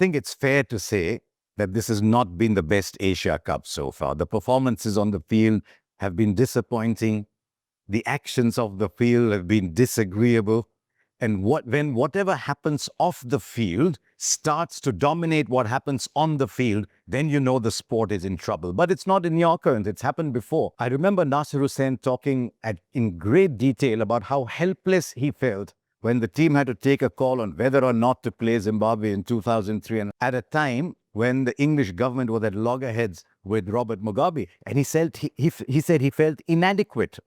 think it's fair to say that this has not been the best Asia Cup so far. The performances on the field have been disappointing. The actions of the field have been disagreeable. And when whatever happens off the field starts to dominate what happens on the field, then you know the sport is in trouble. But it's not in your occurrence. It's happened before. I remember Nasir Hussain talking in great detail about how helpless he felt when the team had to take a call on whether or not to play Zimbabwe in 2003, and at a time when the English government was at loggerheads with Robert Mugabe. And he said he felt inadequate.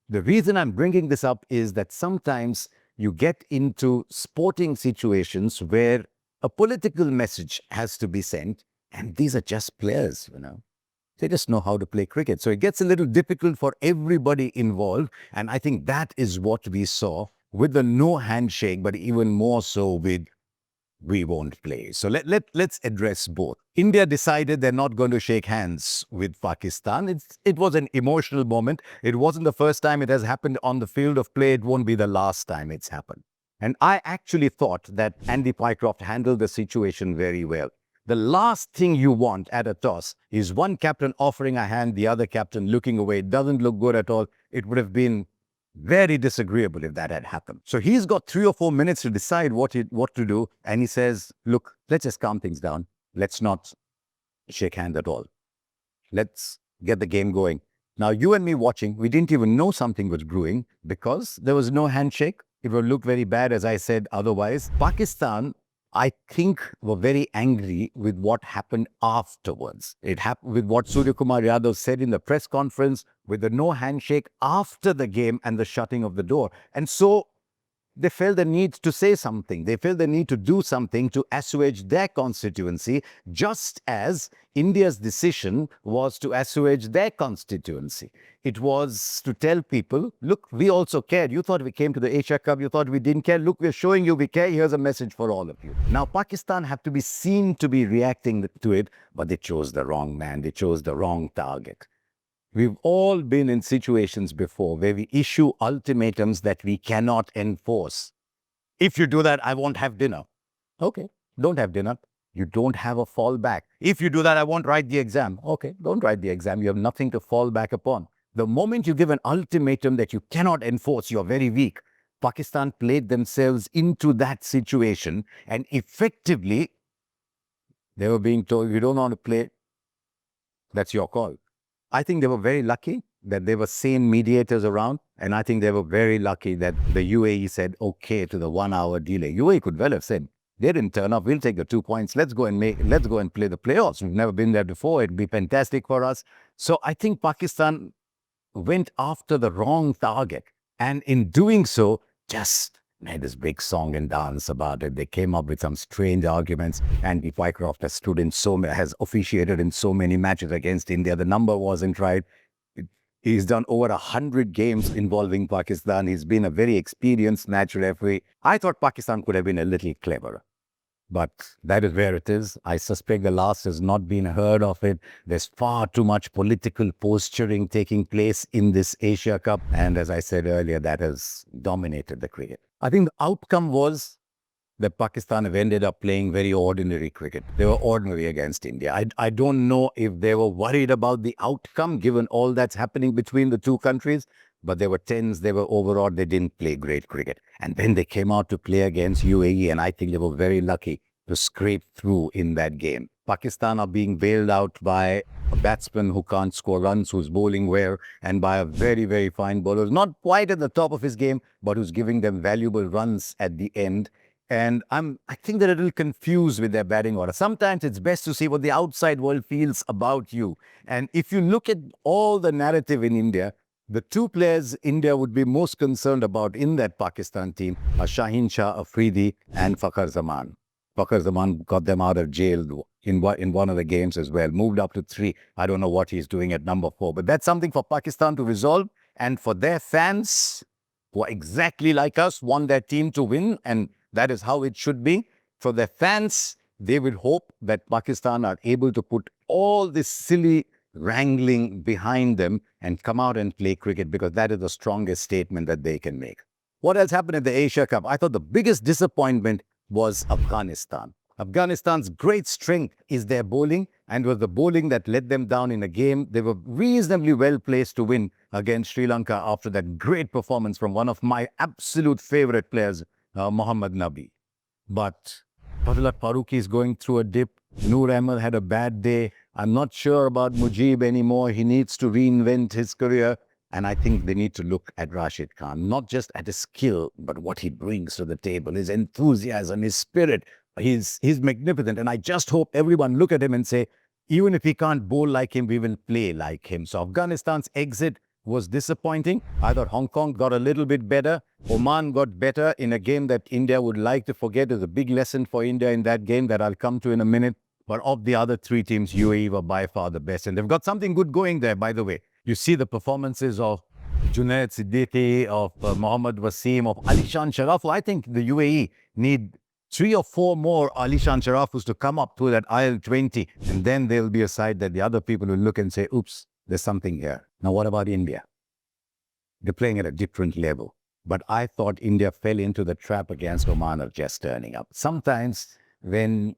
The reason I'm bringing this up is that sometimes you get into sporting situations where a political message has to be sent, and these are just players, They just know how to play cricket. So it gets a little difficult for everybody involved, and I think that is what we saw with the no handshake, but even more so with we won't play. So let's address both. India decided they're not going to shake hands with Pakistan. It was an emotional moment. It wasn't the first time it has happened on the field of play. It won't be the last time it's happened. And I actually thought that Andy Pycroft handled the situation very well. The last thing you want at a toss is one captain offering a hand, the other captain looking away. It doesn't look good at all. It would have been very disagreeable if that had happened. So he's got 3 or 4 minutes to decide what to do. And he says, look, let's just calm things down. Let's not shake hands at all. Let's get the game going. Now, you and me watching, we didn't even know something was brewing because there was no handshake. It would look very bad, as I said, otherwise. Pakistan, I think, were very angry with what happened afterwards. It happened with what Surya Kumar Yadav said in the press conference, with the no handshake after the game and the shutting of the door. And so they felt the need to say something. They felt the need to do something to assuage their constituency, just as India's decision was to assuage their constituency. It was to tell people, look, we also cared. You thought we came to the Asia Cup. You thought we didn't care. Look, we're showing you we care. Here's a message for all of you. Now, Pakistan had to be seen to be reacting to it, but they chose the wrong man. They chose the wrong target. We've all been in situations before where we issue ultimatums that we cannot enforce. If you do that, I won't have dinner. Okay, don't have dinner. You don't have a fallback. If you do that, I won't write the exam. Okay, don't write the exam. You have nothing to fall back upon. The moment you give an ultimatum that you cannot enforce, you're very weak. Pakistan played themselves into that situation, and effectively, they were being told, you don't want to play, that's your call. I think they were very lucky that there were sane mediators around, and I think they were very lucky that the UAE said okay to the 1 hour delay. UAE could well have said, they didn't turn up, we'll take the 2 points, let's go and play the playoffs. We've never been there before, it'd be fantastic for us. So I think Pakistan went after the wrong target, and in doing so, just made this big song and dance about it. They came up with some strange arguments. Andy Pycroft has officiated in so many matches against India. The number wasn't right. He's done over 100 games involving Pakistan. He's been a very experienced match referee. I thought Pakistan could have been a little cleverer. But that is where it is. I suspect the last has not been heard of it. There's far too much political posturing taking place in this Asia Cup. And as I said earlier, that has dominated the cricket. I think the outcome was that Pakistan have ended up playing very ordinary cricket. They were ordinary against India. I don't know if they were worried about the outcome, given all that's happening between the two countries. But they were tens, they were overawed, they didn't play great cricket. And then they came out to play against UAE, and I think they were very lucky to scrape through in that game. Pakistan are being bailed out by a batsman who can't score runs, who's bowling well, and by a very, very fine bowler who's not quite at the top of his game, but who's giving them valuable runs at the end. And I think they're a little confused with their batting order. Sometimes it's best to see what the outside world feels about you. And if you look at all the narrative in India, the two players India would be most concerned about in that Pakistan team are Shaheen Shah Afridi and Fakhar Zaman. Fakhar Zaman got them out of jail in one of the games as well, moved up to 3. I don't know what he's doing at number 4, but that's something for Pakistan to resolve. And for their fans, who are exactly like us, want their team to win, and that is how it should be. For their fans, they would hope that Pakistan are able to put all this silly wrangling behind them and come out and play cricket, because that is the strongest statement that they can make. What else happened at the Asia Cup? I thought the biggest disappointment was Afghanistan. Afghanistan's great strength is their bowling, and it was the bowling that let them down in a game. They were reasonably well placed to win against Sri Lanka after that great performance from one of my absolute favorite players, Mohammad Nabi. But Fadlat Farooqi is going through a dip. Noor Ahmed had a bad day. I'm not sure about Mujib anymore. He needs to reinvent his career. And I think they need to look at Rashid Khan, not just at his skill, but what he brings to the table, his enthusiasm, his spirit. He's magnificent. And I just hope everyone look at him and say, even if he can't bowl like him, we will play like him. So Afghanistan's exit was disappointing. I thought Hong Kong got a little bit better. Oman got better in a game that India would like to forget. There's a big lesson for India in that game that I'll come to in a minute. But of the other three teams, UAE were by far the best. And they've got something good going there, by the way. You see the performances of Junaid Siddiqui, of Mohammad Wasim, of Alishan Sharaf. I think the UAE need 3 or 4 more Alishan Sharafus to come up to that IL-20. And then there'll be a side that the other people will look and say, oops, there's something here. Now, what about India? They're playing at a different level. But I thought India fell into the trap against Oman of just turning up. Sometimes when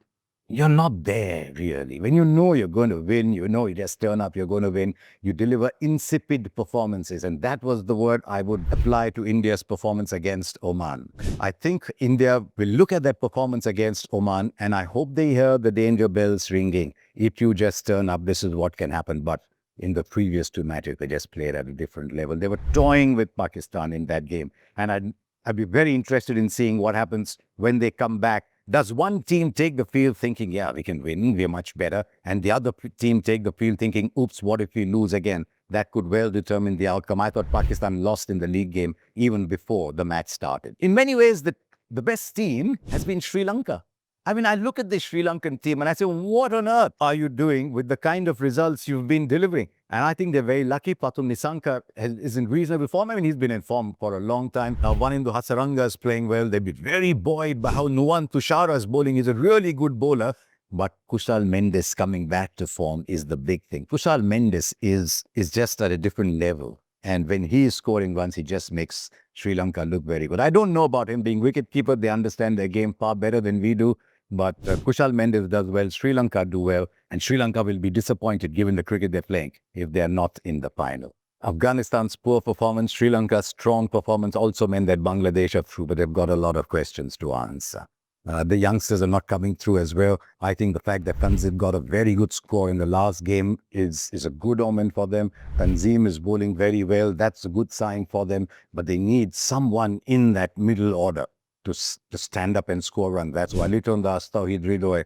you're not there, really, when you know you're going to win, you know you just turn up, you're going to win, you deliver insipid performances. And that was the word I would apply to India's performance against Oman. I think India will look at that performance against Oman, and I hope they hear the danger bells ringing. If you just turn up, this is what can happen. But in the previous 2 matches, they just played at a different level. They were toying with Pakistan in that game. And I'd be very interested in seeing what happens when they come back. Does one team take the field thinking, yeah, we can win, we're much better, and the other team take the field thinking, oops, what if we lose again? That could well determine the outcome. I thought Pakistan lost in the league game even before the match started. In many ways, the best team has been Sri Lanka. I mean, I look at the Sri Lankan team and I say, what on earth are you doing with the kind of results you've been delivering? And I think they're very lucky. Pathum Nissanka is in reasonable form. I mean, he's been in form for a long time. Now, Wanindu Hasaranga is playing well. They've been very buoyed by how Nuwan Tushara is bowling. He's a really good bowler. But Kushal Mendes coming back to form is the big thing. Kushal Mendes is just at a different level. And when he is scoring runs, he just makes Sri Lanka look very good. I don't know about him being wicketkeeper. They understand their game far better than we do. But Kushal Mendes does well, Sri Lanka do well, and Sri Lanka will be disappointed given the cricket they're playing if they're not in the final. Afghanistan's poor performance, Sri Lanka's strong performance also meant that Bangladesh are through, but they've got a lot of questions to answer. The youngsters are not coming through as well. I think the fact that Tanzim got a very good score in the last game is a good omen for them. Tanzim is bowling very well. That's a good sign for them. But they need someone in that middle order to stand up and score runs. That's why Liton Das, Tawhid Ridoy,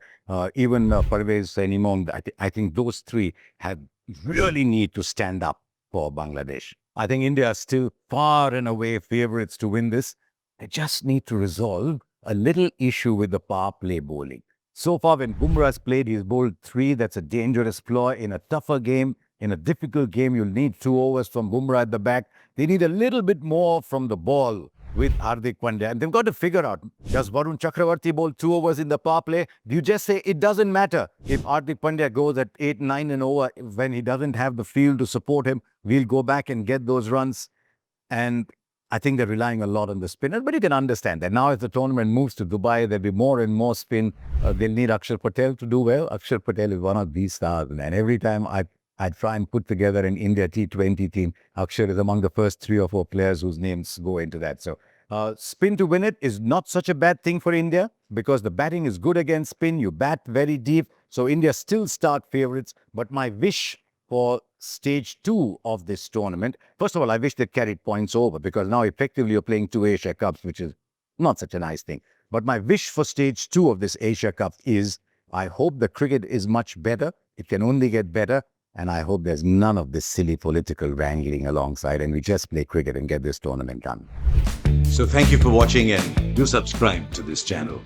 even Parvez Senimon, I think those three really need to stand up for Bangladesh. I think India is still far and away favorites to win this. They just need to resolve a little issue with the power play bowling. So far, when Bumrah has played, he's bowled 3. That's a dangerous ploy. In a tougher game, in a difficult game, you'll need 2 overs from Bumrah at the back. They need a little bit more from the ball with Hardik Pandya. And they've got to figure out, does Varun Chakravarti bowl 2 overs in the power play? Do you just say it doesn't matter if Hardik Pandya goes at 8, 9 and over when he doesn't have the field to support him? We'll go back and get those runs. And I think they're relying a lot on the spinners, but you can understand that now as the tournament moves to Dubai, there'll be more and more spin. They'll need Akshar Patel to do well. Akshar Patel is one of these stars. And every time I try and put together an India T20 team, Akshar is among the first 3 or 4 players whose names go into that. So spin to win it is not such a bad thing for India because the batting is good against spin. You bat very deep. So India still start favorites. But my wish for stage 2 of this tournament, first of all, I wish they carried points over because now effectively you're playing 2 Asia Cups, which is not such a nice thing. But my wish for stage 2 of this Asia Cup is I hope the cricket is much better. It can only get better. And I hope there's none of this silly political wrangling alongside and we just play cricket and get this tournament done. So thank you for watching and do subscribe to this channel.